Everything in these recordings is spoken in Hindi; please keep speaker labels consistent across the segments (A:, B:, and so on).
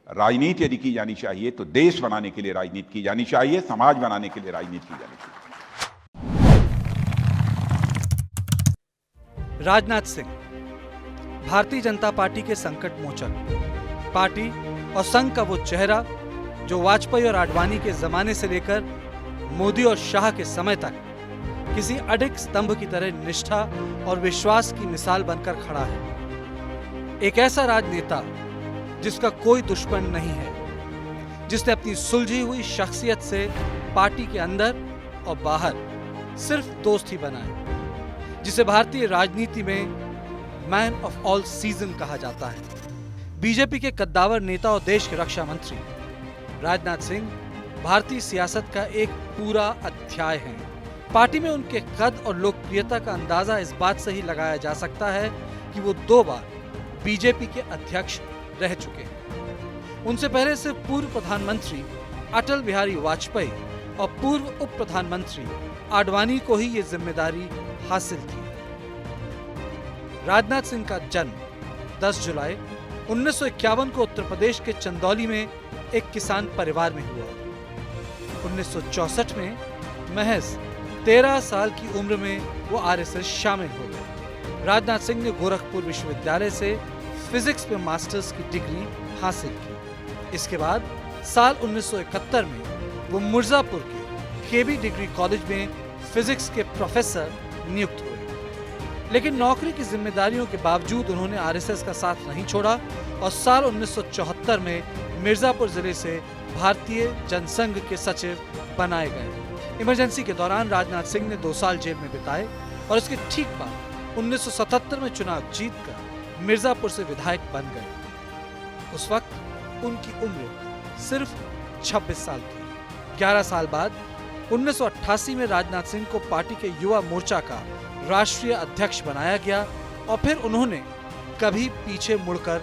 A: राजनीति यदि की जानी चाहिए तो देश बनाने के लिए राजनीति की जानी चाहिए, समाज बनाने के लिए राजनीति की जानी चाहिए।
B: राजनाथ सिंह भारतीय जनता पार्टी के संकट मोचन, पार्टी और संघ का वो चेहरा जो वाजपेयी और आडवाणी के जमाने से लेकर मोदी और शाह के समय तक किसी अडिग स्तंभ की तरह निष्ठा और विश्वास की मिसाल बनकर खड़ा है। एक ऐसा राजनेता जिसका कोई दुश्मन नहीं है, जिसने अपनी सुलझी हुई शख्सियत से पार्टी के अंदर और बाहर सिर्फ दोस्त ही बनाए, जिसे भारतीय राजनीति में मैन ऑफ ऑल सीजन कहा जाता है। बीजेपी के कद्दावर नेता और देश के रक्षा मंत्री राजनाथ सिंह भारतीय सियासत का एक पूरा अध्याय हैं। पार्टी में उनके कद और लोकप्रियता का अंदाजा इस बात से ही लगाया जा सकता है कि वो 2 बार बीजेपी के अध्यक्ष रह चुके हैं। उनसे पहले सिर्फ पूर्व प्रधानमंत्री अटल बिहारी वाजपेयी और पूर्व उप प्रधानमंत्री आडवाणी को ही ये जिम्मेदारी हासिल थी। राजनाथ सिंह का जन्म 10 जुलाई 1951 को उत्तर प्रदेश के चंदौली में एक किसान परिवार में हुआ। 1964 में महज 13 साल की उम्र में वो आरएसएस शामिल हो गए। राजनाथ सिंह ने गोरखपुर विश्वविद्यालय से फिजिक्स में मास्टर्स की डिग्री हासिल की। इसके बाद साल 1971 में वो मिर्जापुर के केबी डिग्री कॉलेज में फिजिक्स के प्रोफेसर नियुक्त हुए। लेकिन नौकरी की जिम्मेदारियों के बावजूद उन्होंने आरएसएस का साथ नहीं छोड़ा और साल 1974 में मिर्जापुर जिले से भारतीय जनसंघ के सचिव बनाए गए। इमरजेंसी के दौरान राजनाथ सिंह ने 2 साल जेल में बिताए और इसके ठीक बाद 1977 में चुनाव जीतकर मिर्जापुर से विधायक बन गए। उस वक्त उनकी उम्र सिर्फ 26 साल थी। 11 साल बाद 1988 में राजनाथ सिंह को पार्टी के युवा मोर्चा का राष्ट्रीय अध्यक्ष बनाया गया और फिर उन्होंने कभी पीछे मुड़कर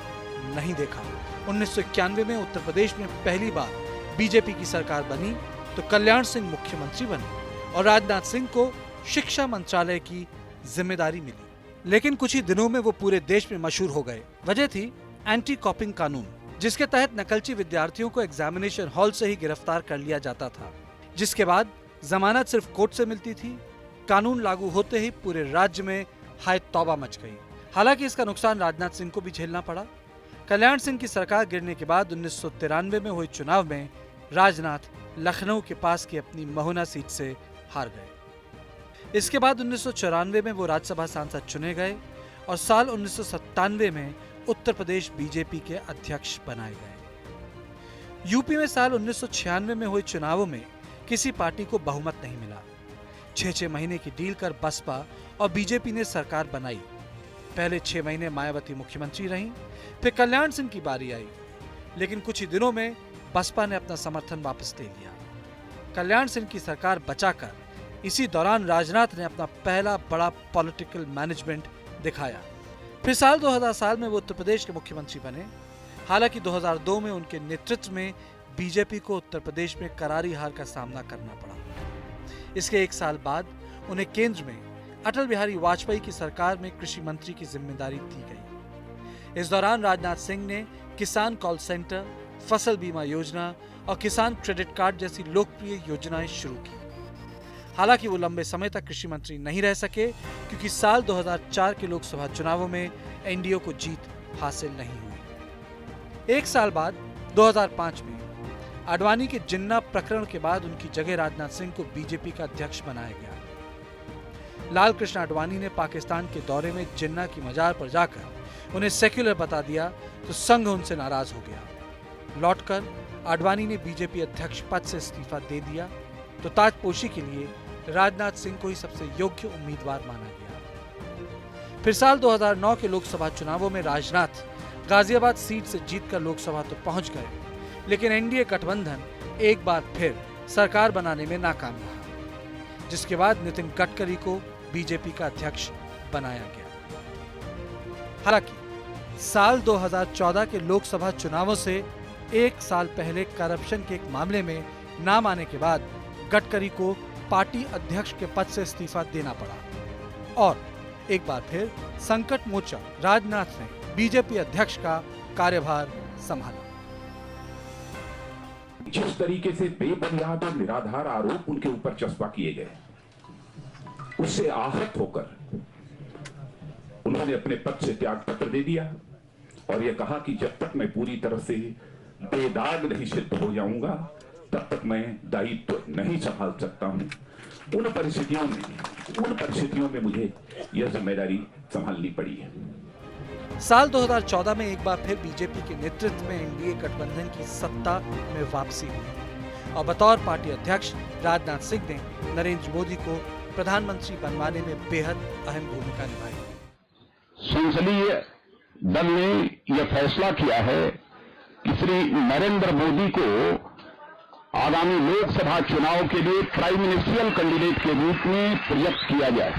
B: नहीं देखा। 1991 में उत्तर प्रदेश में पहली बार बीजेपी की सरकार बनी तो कल्याण सिंह मुख्यमंत्री बने और राजनाथ सिंह को शिक्षा मंत्रालय की जिम्मेदारी मिली। लेकिन कुछ ही दिनों में वो पूरे देश में मशहूर हो गए। वजह थी एंटी कॉपिंग कानून, जिसके तहत नकलची विद्यार्थियों को एग्जामिनेशन हॉल से ही गिरफ्तार कर लिया जाता था, जिसके बाद जमानत सिर्फ कोर्ट से मिलती थी। कानून लागू होते ही पूरे राज्य में हाय तौबा मच गई। हालांकि इसका नुकसान राजनाथ सिंह को भी झेलना पड़ा। कल्याण सिंह की सरकार गिरने के बाद 1993 में हुए चुनाव में राजनाथ लखनऊ के पास की अपनी महुना सीट से हार गए। इसके बाद 1994 में वो राज्यसभा सांसद चुने गए और साल 1997 में उत्तर प्रदेश बीजेपी के अध्यक्ष बनाए गए। यूपी में साल 1996 में हुए चुनावों में किसी पार्टी को बहुमत नहीं मिला। 6 महीने की डील कर बसपा और बीजेपी ने सरकार बनाई। पहले 6 महीने मायावती मुख्यमंत्री रहीं, फिर कल्याण सिंह की बारी आई, लेकिन कुछ ही दिनों में बसपा ने अपना समर्थन वापस ले लिया। कल्याण सिंह की सरकार बचाकर इसी दौरान राजनाथ ने अपना पहला बड़ा पॉलिटिकल मैनेजमेंट दिखाया। फिर साल 2000 में वो उत्तर प्रदेश के मुख्यमंत्री बने। हालांकि 2002 में उनके नेतृत्व में बीजेपी को उत्तर प्रदेश में करारी हार का सामना करना पड़ा। इसके 1 साल बाद उन्हें केंद्र में अटल बिहारी वाजपेयी की सरकार में कृषि मंत्री की जिम्मेदारी दी गई। इस दौरान राजनाथ सिंह ने किसान कॉल सेंटर, फसल बीमा योजना और किसान क्रेडिट कार्ड जैसी लोकप्रिय योजनाएं शुरू की। हालांकि वो लंबे समय तक कृषि मंत्री नहीं रह सके क्योंकि साल 2004 के लोकसभा चुनावों में एनडीए को जीत हासिल नहीं हुई। 1 साल बाद 2005 में आडवाणी के जिन्ना प्रकरण के बाद उनकी जगह राजनाथ सिंह को बीजेपी का अध्यक्ष बनाया गया। लाल कृष्ण आडवाणी ने पाकिस्तान के दौरे में जिन्ना की मजार पर जाकर उन्हें सेक्युलर बता दिया तो संघ उनसे नाराज हो गया। लौटकर आडवाणी ने बीजेपी अध्यक्ष पद से इस्तीफा दे दिया तो ताजपोशी के लिए राजनाथ सिंह को ही सबसे योग्य उम्मीदवार माना गया। फिर साल 2009 के लोकसभा चुनावों में राजनाथ गाजियाबाद सीट से जीतकर लोकसभा तो पहुंच गए, लेकिन एनडीए गठबंधन एक बार फिर सरकार बनाने में नाकाम रहा, जिसके बाद नितिन गडकरी को बीजेपी का अध्यक्ष बनाया गया। हालांकि साल 2014 के लोकसभा चुनावों से 1 साल पहले करप्शन के एक मामले में नाम आने के बाद गडकरी को पार्टी अध्यक्ष के पद से इस्तीफा देना पड़ा और एक बार फिर संकट मोचा राजनाथ ने बीजेपी अध्यक्ष का कार्यभार संभाला।
C: जिस तरीके से बेबुनियाद और निराधार आरोप उनके ऊपर चस्पा किए गए, उससे आहत होकर उन्होंने अपने पद से त्याग पत्र दे दिया और यह कहा कि जब तक मैं पूरी तरह से बेदाग नहीं सिद्ध हो जाऊंगा तब तक मैं दायित्व नहीं संभाल सकता हूं। उन परिस्थितियों में मुझे यह जिम्मेदारी संभालनी पड़ी है।
B: साल 2014 में एक बार फिर बीजेपी के नेतृत्व में एनडीए गठबंधन की सत्ता में वापसी हुई और बतौर पार्टी अध्यक्ष राजनाथ सिंह ने नरेंद्र मोदी को प्रधानमंत्री बनवाने में बेहद अहम भूमिका निभाई।
D: संसदीय दल ने यह फैसला किया है कि श्री नरेंद्र मोदी को आगामी लोकसभा चुनाव के लिए प्राइम मिनिस्ट्रियल कैंडिडेट के रूप में प्रोजेक्ट किया जाए।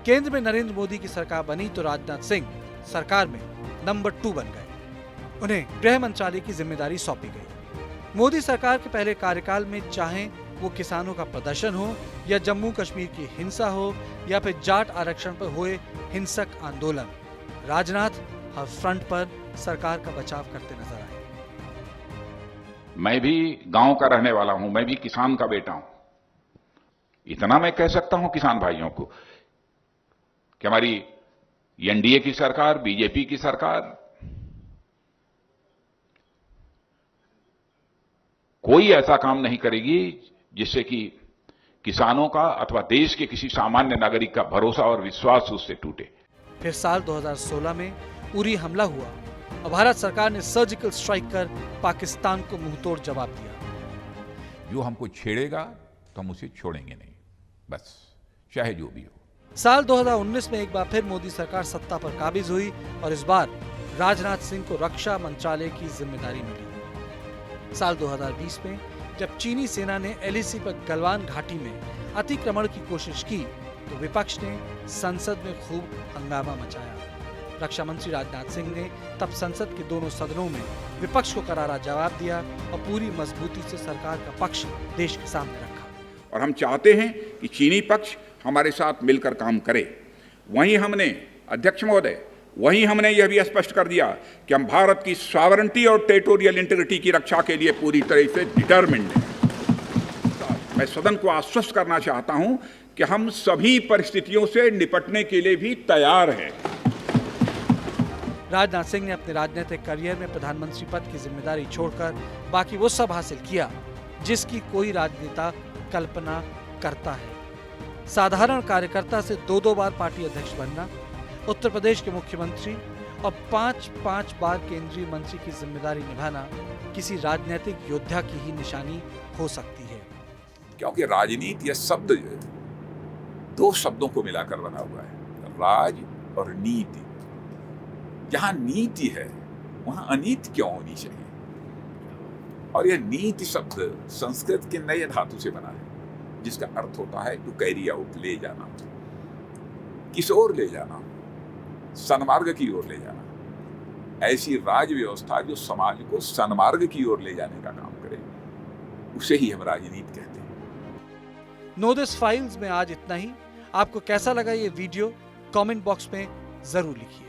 B: केंद्र में नरेंद्र मोदी की सरकार बनी तो राजनाथ सिंह सरकार में नंबर 2 बन गए। उन्हें गृह मंत्रालय की जिम्मेदारी सौंपी गई। मोदी सरकार के पहले कार्यकाल में चाहे वो किसानों का प्रदर्शन हो या जम्मू कश्मीर की हिंसा हो या फिर जाट आरक्षण पर हुए हिंसक आंदोलन, राजनाथ हर फ्रंट पर सरकार का बचाव करते नजर आए।
A: मैं भी गांव का रहने वाला हूं, मैं भी किसान का बेटा हूं। इतना मैं कह सकता हूं किसान भाइयों को कि हमारी एनडीए की सरकार, बीजेपी की सरकार कोई ऐसा काम नहीं करेगी जिससे कि किसानों का अथवा देश के किसी सामान्य नागरिक का भरोसा और विश्वास उससे टूटे।
B: फिर साल 2016 में उरी हमला हुआ और भारत सरकार ने सर्जिकल स्ट्राइक कर पाकिस्तान को मुंहतोड़ जवाब दिया।
A: जो हमको छेड़ेगा तो हम उसे छोड़ेंगे नहीं, बस चाहे जो भी हो।
B: साल 2019 में एक बार फिर मोदी सरकार सत्ता पर काबिज हुई और इस बार राजनाथ सिंह को रक्षा मंत्रालय की जिम्मेदारी मिली। साल 2020 में जब चीनी सेना ने एलएसी पर गलवान घाटी में अतिक्रमण की कोशिश की तो विपक्ष ने संसद में खूब हंगामा मचाया। रक्षा मंत्री राजनाथ सिंह ने तब संसद के दोनों सदनों में विपक्ष को करारा जवाब दिया और पूरी मजबूती से सरकार का पक्ष देश के सामने रखा।
A: और हम चाहते हैं कि चीनी पक्ष हमारे साथ मिलकर काम करे। वहीं हमने, अध्यक्ष महोदय, वहीं हमने यह भी स्पष्ट कर दिया कि हम भारत की सॉवरेंटी और टेरिटोरियल इंटीग्रिटी की रक्षा के लिए पूरी तरह से डिटरमिन्ड हैं। मैं सदन को आश्वस्त करना चाहता हूं कि हम सभी परिस्थितियों से निपटने के लिए भी तैयार हैं।
B: राजनाथ सिंह ने अपने राजनीतिक करियर में प्रधानमंत्री पद की जिम्मेदारी छोड़कर बाकी वो सब हासिल किया जिसकी कोई राजनेता कल्पना करता है। साधारण कार्यकर्ता से 2 बार पार्टी अध्यक्ष बनना, उत्तर प्रदेश के मुख्यमंत्री और 5 बार केंद्रीय मंत्री की जिम्मेदारी निभाना किसी राजनीतिक योद्धा की ही निशानी हो सकती है।
A: क्योंकि राजनीति, यह शब्द 2 शब्दों को मिलाकर बना हुआ है, राज और नीति। जहां नीति है वहां अनीति क्यों होनी चाहिए? और यह नीति शब्द संस्कृत के नए धातु से बना है जिसका अर्थ होता है टू कैरी आउट, ले जाना। किस ओर ले जाना? सन्मार्ग की ओर ले जाना। ऐसी राज व्यवस्था जो समाज को सन्मार्ग की ओर ले जाने का काम करे, उसे ही हम राजनीति कहते हैं।
B: नो दिस फाइल्स में आज इतना ही। आपको कैसा लगा ये वीडियो? कमेंट बॉक्स में जरूर लिखिए।